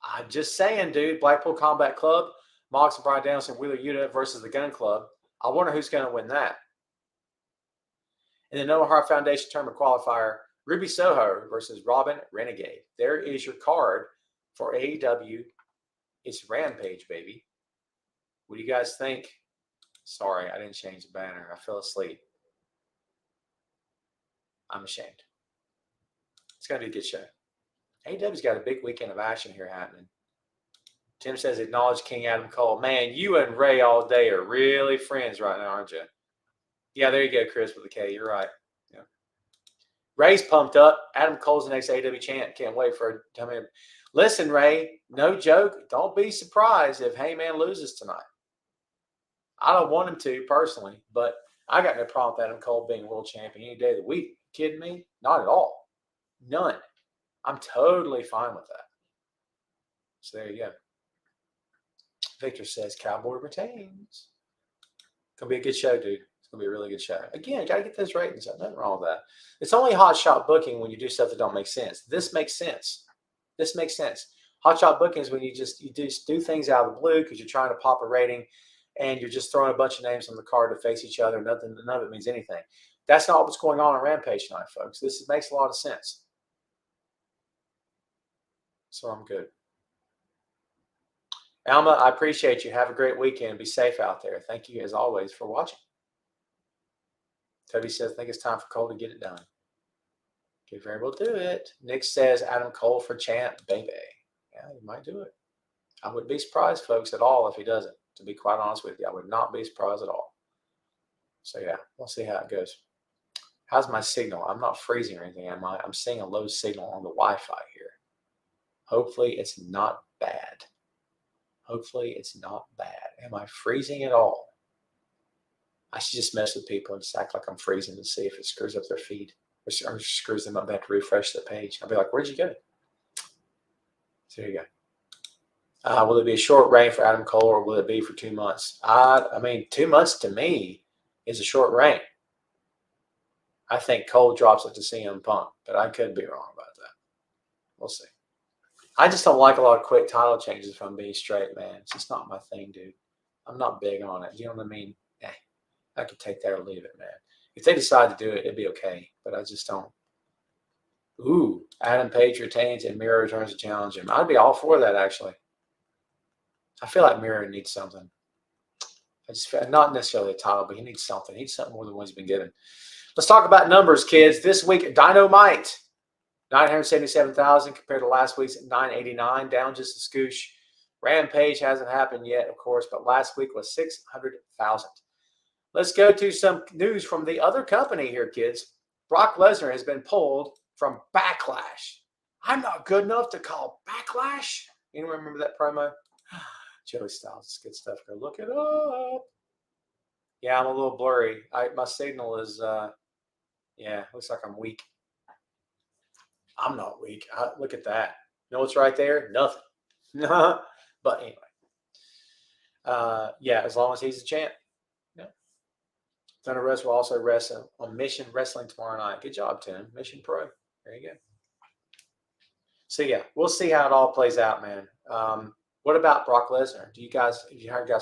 Speaker 1: I'm just saying, dude. Blackpool Combat Club, Mox and Brian Danielson, Wheeler Yuta versus the Gun Club. I wonder who's going to win that. In the Noah Hart Foundation Tournament Qualifier, Ruby Soho versus Robin Renegade. There is your card for AEW. It's Rampage, baby. What do you guys think? Sorry, I didn't change the banner. I fell asleep. I'm ashamed. It's going to be a good show. AEW's got a big weekend of action here happening. Tim says, acknowledge King Adam Cole. Man, you and Ray all day are really friends right now, aren't you? Yeah, there you go, Chris, with the K. You're right. Yeah. Ray's pumped up. Adam Cole's the next AEW champ. Can't wait for it to come in. Listen, Ray, no joke. Don't be surprised if Heyman loses tonight. I don't want him to personally, but I got no problem with Adam Cole being world champion any day of the week. You kidding me? Not at all. None. I'm totally fine with that. So there you go. Victor says Cowboy retains. It's going to be a good show, dude. It's going to be a really good show. Again, got to get those ratings up. Nothing wrong with that. It's only hot shot booking when you do stuff that don't make sense. This makes sense. This makes sense. Hot shot booking is when you just do things out of the blue because you're trying to pop a rating and you're just throwing a bunch of names on the card to face each other. None of it means anything. That's not what's going on Rampage tonight, folks. This makes a lot of sense. So I'm good. Alma, I appreciate you. Have a great weekend. Be safe out there. Thank you, as always, for watching. Toby says, I think it's time for Cole to get it done. Could very well do it. Nick says, Adam Cole for champ, baby. Yeah, he might do it. I wouldn't be surprised, folks, at all if he doesn't. To be quite honest with you, I would not be surprised at all. So, yeah, we'll see how it goes. How's my signal? I'm not freezing or anything, am I? I'm seeing a low signal on the Wi-Fi here. Hopefully, it's not bad. Hopefully, it's not bad. Am I freezing at all? I should just mess with people and just act like I'm freezing and see if it screws up their feed or screws them up. They have to refresh the page. I'll be like, where'd you go? So there you go. Will it be a short reign for Adam Cole or will it be for 2 months? I mean, 2 months to me is a short reign. I think Cole drops it to CM Punk, but I could be wrong about that. We'll see. I just don't like a lot of quick title changes if I'm being straight, man. It's just not my thing, dude. I'm not big on it. You know what I mean? I could take that or leave it, man. If they decide to do it, it'd be okay. But I just don't. Ooh, Adam Page retains and Miro returns to challenge him. I'd be all for that, actually. I feel like Miro needs something. I just feel, not necessarily a title, but he needs something. He needs something more than what he's been given. Let's talk about numbers, kids. This week, Dynamite. 977,000 compared to last week's 989, down just a scoosh. Rampage hasn't happened yet, of course, but last week was 600,000. Let's go to some news from the other company here, kids. Brock Lesnar has been pulled from Backlash. I'm not good enough to call Backlash. Anyone remember that promo? Joey Styles, it's good stuff. Go look it up. Yeah, I'm a little blurry. My signal is, looks like I'm weak. I'm not weak. Look at that. You know what's right there? Nothing. But anyway. As long as he's a champ. Yeah. Thunder Rosa will also wrestle on Mission Wrestling tomorrow night. Good job, Tim. Mission Pro. There you go. So, yeah, we'll see how it all plays out, man. What about Brock Lesnar? Have you guys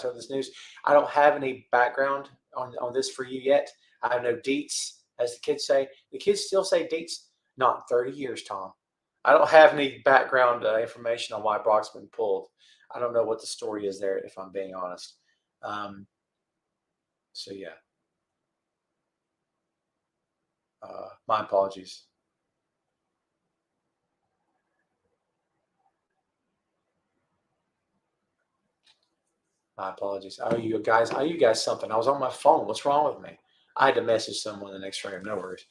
Speaker 1: heard this news? I don't have any background on this for you yet. I have no deets, as the kids say. The kids still say deets. Not in 30 years, Tom. I don't have any background information on why Brock's been pulled. I don't know what the story is there, if I'm being honest. So, yeah. My apologies. My apologies. Oh, you guys something. I was on my phone. What's wrong with me? I had to message someone in the next frame. No worries.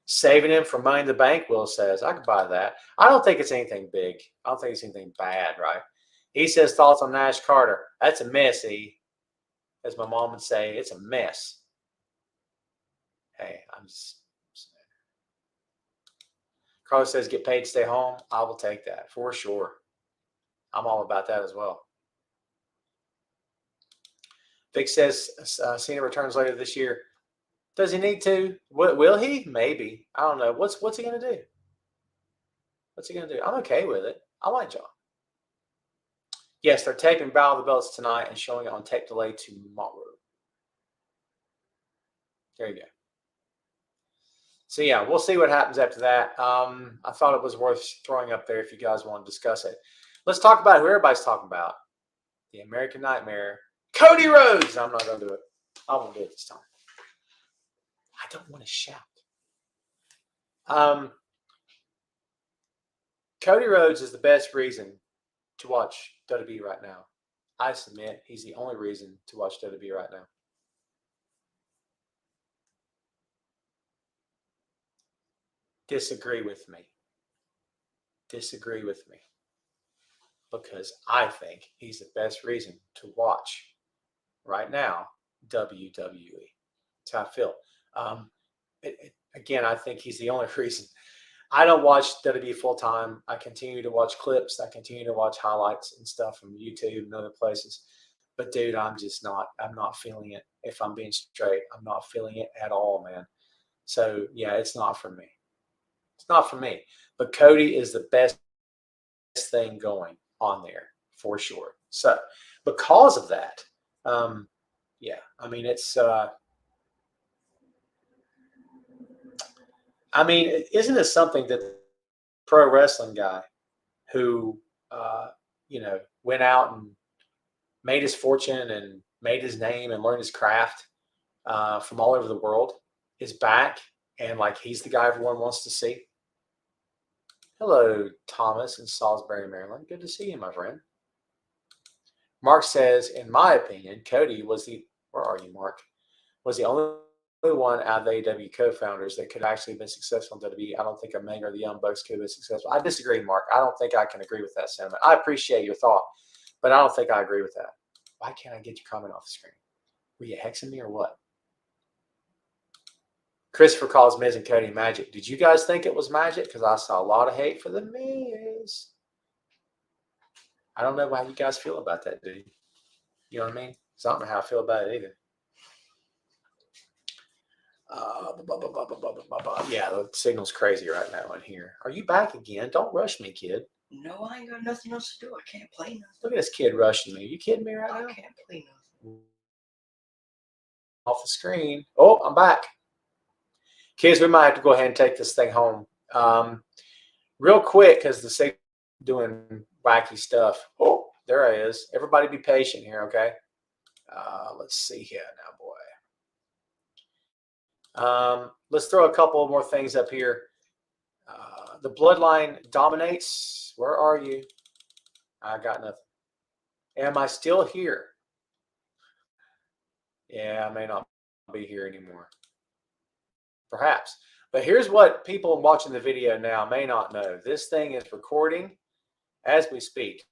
Speaker 1: Saving him from Money in the Bank, Will says. I could buy that. I don't think it's anything big. I don't think it's anything bad, right? He says, thoughts on Nash Carter. That's a mess, E. As my mom would say, it's a mess. Hey, I'm just saying. Carlos says, get paid to stay home. I will take that for sure. I'm all about that as well. Vic says, Cena returns later this year. Does he need to? Will he? Maybe. I don't know. What's he going to do? What's he going to do? I'm okay with it. I like John. Yes, they're taping Battle of the Belts tonight and showing it on tape delay tomorrow. There you go. So, yeah, we'll see what happens after that. I thought it was worth throwing up there if you guys want to discuss it. Let's talk about who everybody's talking about. The American Nightmare, Cody Rhodes. I'm not going to do it. I won't do it this time. I don't want to shout. Cody Rhodes is the best reason to watch WWE right now. I submit he's the only reason to watch WWE right now. Disagree with me. Disagree with me. Because I think he's the best reason to watch right now WWE. That's how I feel. Again, I think he's the only reason. I don't watch WWE full time. I continue to watch clips. I continue to watch highlights and stuff from YouTube and other places. But dude, I'm not feeling it. If I'm being straight, I'm not feeling it at all, man. So yeah, it's not for me. It's not for me. But Cody is the best thing going on there for sure. So because of that, yeah, I mean, it's, isn't it something that the pro wrestling guy who, went out and made his fortune and made his name and learned his craft from all over the world is back and like he's the guy everyone wants to see? Hello, Thomas in Salisbury, Maryland. Good to see you, my friend. Mark says, in my opinion, Cody was where are you, Mark? Was the only one out of the AEW co-founders that could actually have been successful in WWE. I don't think Omega or the Young Bucks could have been successful. I disagree, Mark. I don't think I can agree with that sentiment. I appreciate your thought, but I don't think I agree with that. Why can't I get your comment off the screen? Were you hexing me or what? Christopher calls Miz and Cody magic. Did you guys think it was magic? Because I saw a lot of hate for the Miz. I don't know how you guys feel about that, dude. You know what I mean? So I don't know how I feel about it either. Yeah, the signal's crazy right now in here. Are you back again? Don't rush me, kid.
Speaker 3: No, I ain't got nothing else to do. I can't play nothing.
Speaker 1: Look at this kid rushing me. Are you kidding me right now?
Speaker 3: I can't play nothing.
Speaker 1: Off the screen. Oh, I'm back. Kids, we might have to go ahead and take this thing home. Real quick, because the signal's doing wacky stuff. Oh, there it is. Everybody be patient here, okay? Let's see here now, boy. Let's throw a couple more things up here. The bloodline dominates. Where are you? I got nothing. Am I still here? Yeah, I may not be here anymore. Perhaps. But here's what people watching the video now may not know. This thing is recording as we speak.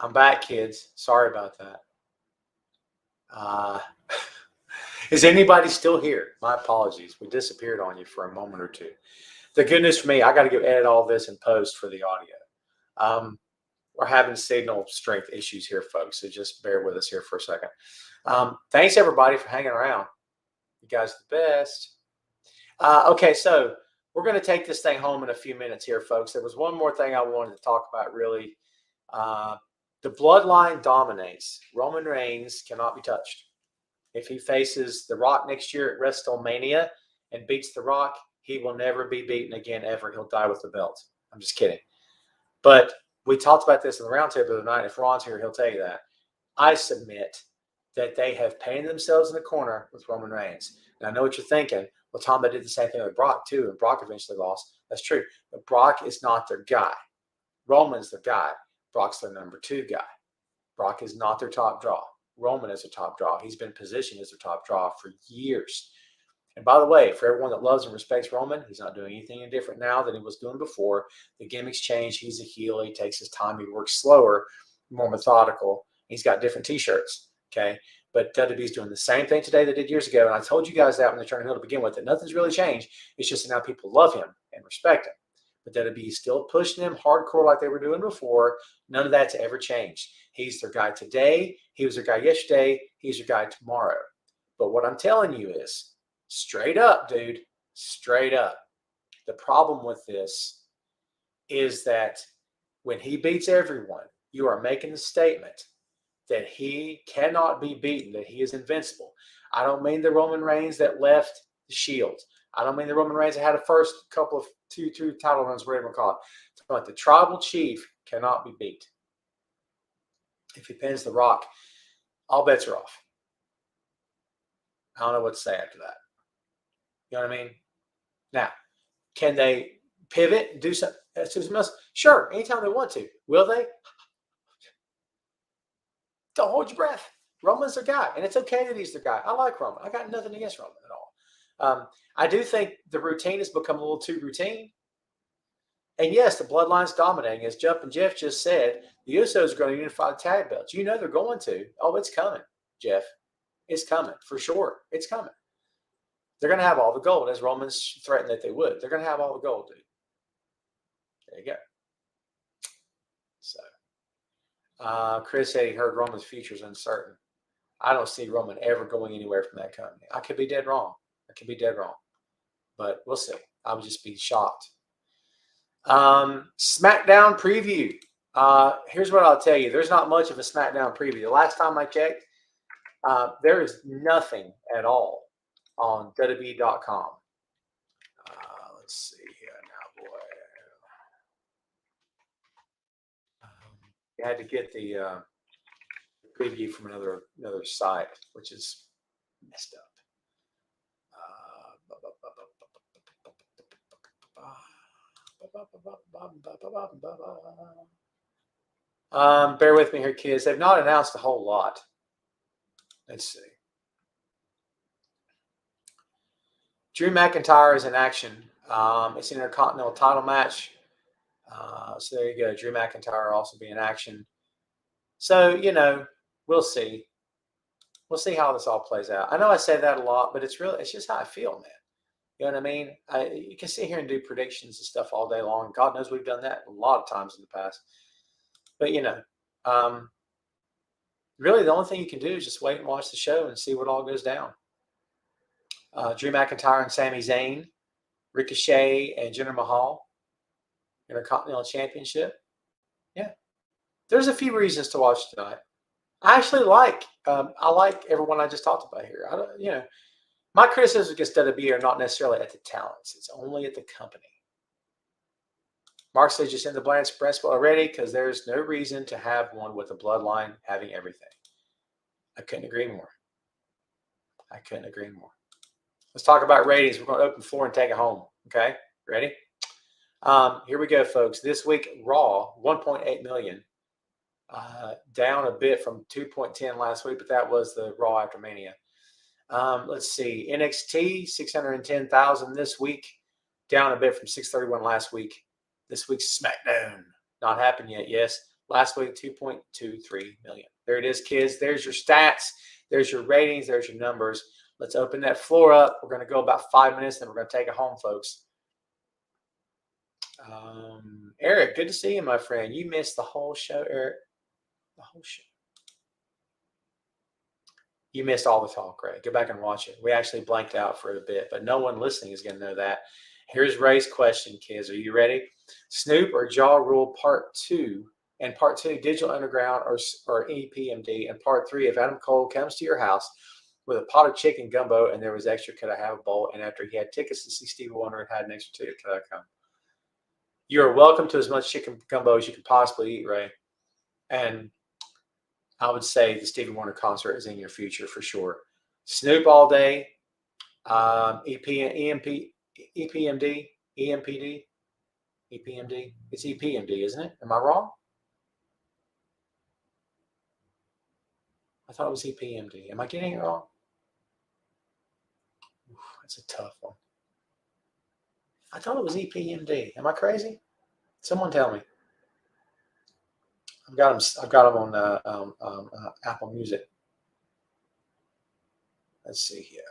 Speaker 1: I'm back, kids. Sorry about that. Is anybody still here? My apologies. We disappeared on you for a moment or two. The good news for me, I got to go edit all this and post for the audio. We're having signal strength issues here, folks, so just bear with us here for a second. Thanks, everybody, for hanging around. You guys are the best. Okay, so we're going to take this thing home in a few minutes here, folks. There was one more thing I wanted to talk about, really. The bloodline dominates. Roman Reigns cannot be touched. If he faces The Rock next year at WrestleMania and beats The Rock, he will never be beaten again, ever. He'll die with the belt. I'm just kidding. But we talked about this in the roundtable the other night. If Ron's here, he'll tell you that. I submit that they have painted themselves in the corner with Roman Reigns. And I know what you're thinking. Well, Tom, they did the same thing with Brock, too, and Brock eventually lost. That's true. But Brock is not their guy. Roman's their guy. Brock's their number 2 guy. Brock is not their top draw. Roman is their top draw. He's been positioned as their top draw for years. And by the way, for everyone that loves and respects Roman, he's not doing anything different now than he was doing before. The gimmicks change. He's a heel. He takes his time. He works slower, more methodical. He's got different T-shirts, okay? But WWE's doing the same thing today they did years ago. And I told you guys that when they turned heel to begin with, that nothing's really changed. It's just that now people love him and respect him. But WWE's still pushing him hardcore like they were doing before. None of that's ever changed. He's their guy today. He was their guy yesterday. He's your guy tomorrow. But what I'm telling you is, straight up, dude, straight up, the problem with this is that when he beats everyone, you are making a statement that he cannot be beaten, that he is invincible. I don't mean the Roman Reigns that left the Shield. I don't mean the Roman Reigns that had a first couple of two title runs, whatever you call it. But the tribal chief cannot be beat. If he pins The Rock, all bets are off. I don't know what to say after that. You know what I mean? Now, can they pivot and do something else? Sure, anytime they want to. Will they? Don't hold your breath. Roman's their guy, and it's okay that he's their guy. I like Roman. I got nothing against Roman at all. I do think the routine has become a little too routine. And yes, the bloodline's dominating. As Jeff just said, the Usos are going to unify the tag belts. You know they're going to. Oh, it's coming, Jeff. It's coming, for sure. It's coming. They're going to have all the gold, as Roman's threatened that they would. They're going to have all the gold, dude. There you go. So, Chris said he heard Roman's future is uncertain. I don't see Roman ever going anywhere from that company. I could be dead wrong. But we'll see. I would just be shocked. Smackdown preview. Here's what I'll tell you. There's not much of a Smackdown preview. The last time I checked, there is nothing at all on WWE.com. Let's see here now, boy. You had to get the preview from another site, which is messed up. Bear with me here, kids. They've not announced a whole lot. Let's see. Drew McIntyre is in action. It's an Intercontinental title match. So there you go. Drew McIntyre also be in action. So, we'll see. We'll see how this all plays out. I know I say that a lot, but it's just how I feel, man. You know what I mean? You can sit here and do predictions and stuff all day long. God knows we've done that a lot of times in the past. But, really the only thing you can do is just wait and watch the show and see what all goes down. Drew McIntyre and Sami Zayn, Ricochet and Jinder Mahal, Intercontinental Championship. Yeah. There's a few reasons to watch tonight. I actually like everyone I just talked about here. My criticisms against WWE are not necessarily at the talents. It's only at the company. Mark says just in the Bland Express already because there's no reason to have one with a bloodline having everything. I couldn't agree more. Let's talk about ratings. We're going to open the floor and take it home. Okay? Ready? Here we go, folks. This week, Raw, 1.8 million. Down a bit from 2.10 last week, but that was the Raw after Mania. Let's see. NXT, 610,000 this week. Down a bit from 631 last week. This week's SmackDown. Not happened yet, yes. Last week, 2.23 million. There it is, kids. There's your stats. There's your ratings. There's your numbers. Let's open that floor up. We're going to go about 5 minutes, then we're going to take it home, folks. Eric, good to see you, my friend. You missed the whole show, Eric. The whole show. You missed all the talk, Ray. Go back and watch it. We actually blanked out for a bit, but no one listening is going to know that. Here's Ray's question, kids. Are you ready? Snoop or Jaw Rule Part 2, and Part 2, Digital Underground or EPMD, and Part 3, if Adam Cole comes to your house with a pot of chicken gumbo and there was extra, could I have a bowl? And after he had tickets to see Stevie Wonder and had an extra ticket, could I come? You are welcome to as much chicken gumbo as you can possibly eat, Ray. And I would say the Stevie Wonder concert is in your future for sure. Snoop all day, EPMD. It's EPMD, isn't it? Am I wrong? I thought it was EPMD. Am I getting it wrong? Oof, that's a tough one. I thought it was EPMD. Am I crazy? Someone tell me. I've got them on Apple Music. Let's see here.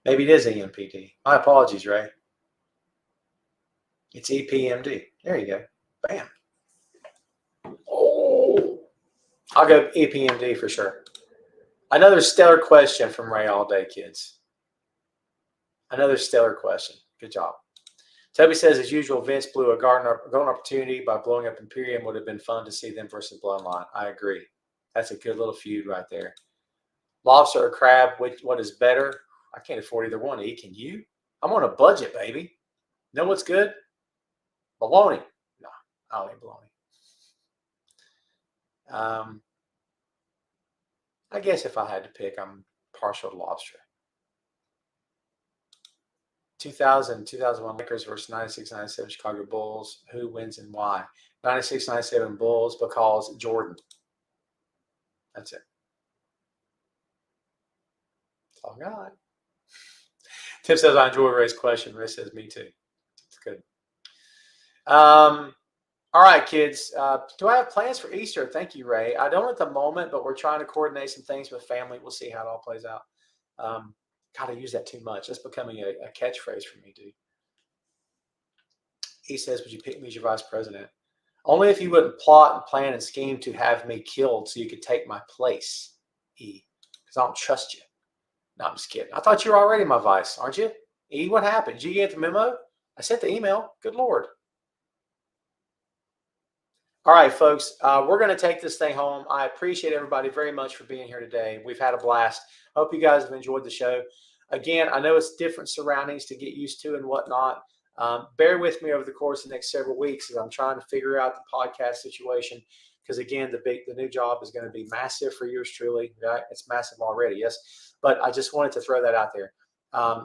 Speaker 1: Maybe it is EMPD. My apologies, Ray. It's EPMD. There you go. Bam. Oh, I'll go EPMD for sure. Another stellar question from Ray all day, kids. Another stellar question. Good job. Toby says, as usual, Vince blew a golden opportunity by blowing up Imperium. Would have been fun to see them versus Bloodline. I agree. That's a good little feud right there. Lobster or crab, what is better? I can't afford either one. E, can you? I'm on a budget, baby. Know what's good? Bologna. No, I don't eat bologna. I guess if I had to pick, I'm partial to lobster. 2001 Lakers versus 96-97 Chicago Bulls. Who wins and why? 96-97 Bulls because Jordan. That's it. That's all I got. Tim says, I enjoy Ray's question. Ray says, me too. It's good. All right, kids. Do I have plans for Easter? Thank you, Ray. I don't at the moment, but we're trying to coordinate some things with family. We'll see how it all plays out. God, I use that too much. That's becoming a catchphrase for me, dude. He says, would you pick me as your vice president? Only if you wouldn't plot and plan and scheme to have me killed so you could take my place, E. Because I don't trust you. No, I'm just kidding. I thought you were already my vice, aren't you? E, what happened? Did you get the memo? I sent the email. Good Lord. All right, folks, we're going to take this thing home. I appreciate everybody very much for being here today. We've had a blast. Hope you guys have enjoyed the show. Again, I know it's different surroundings to get used to and whatnot. Bear with me over the course of the next several weeks as I'm trying to figure out the podcast situation. Because, again, the new job is going to be massive for yours truly. Right? It's massive already, yes. But I just wanted to throw that out there.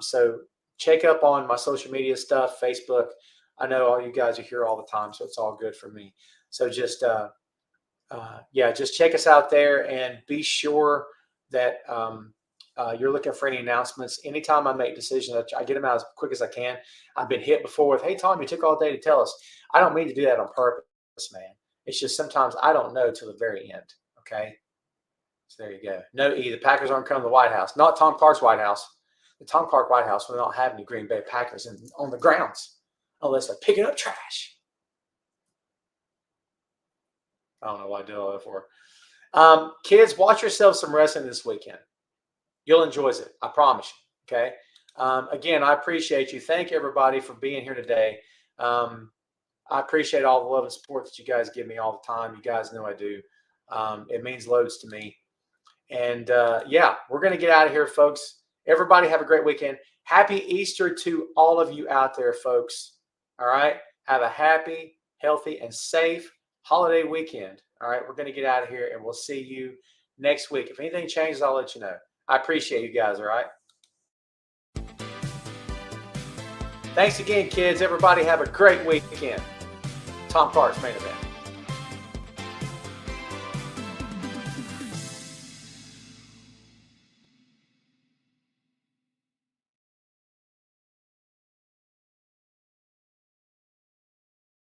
Speaker 1: So check up on my social media stuff, Facebook. I know all you guys are here all the time, so it's all good for me. So just, just check us out there and be sure that you're looking for any announcements. Anytime I make decisions, I get them out as quick as I can. I've been hit before with, hey, Tom, you took all day to tell us. I don't mean to do that on purpose, man. It's just sometimes I don't know till the very end, okay? So there you go. No, E, the Packers aren't coming to the White House. Not Tom Clark's White House. The Tom Clark White House will not have any Green Bay Packers on the grounds unless they're picking up trash. I don't know why I did all that for. Kids, watch yourself some wrestling this weekend. You'll enjoy it. I promise you. Okay. Again, I appreciate you. Thank everybody for being here today. I appreciate all the love and support that you guys give me all the time. You guys know I do. It means loads to me. And we're going to get out of here, folks. Everybody have a great weekend. Happy Easter to all of you out there, folks. All right. Have a happy, healthy, and safe holiday weekend. All right. We're going to get out of here and we'll see you next week. If anything changes, I'll let you know. I appreciate you guys. All right. Thanks again, kids. Everybody have a great weekend. Tom Clark's Main Event.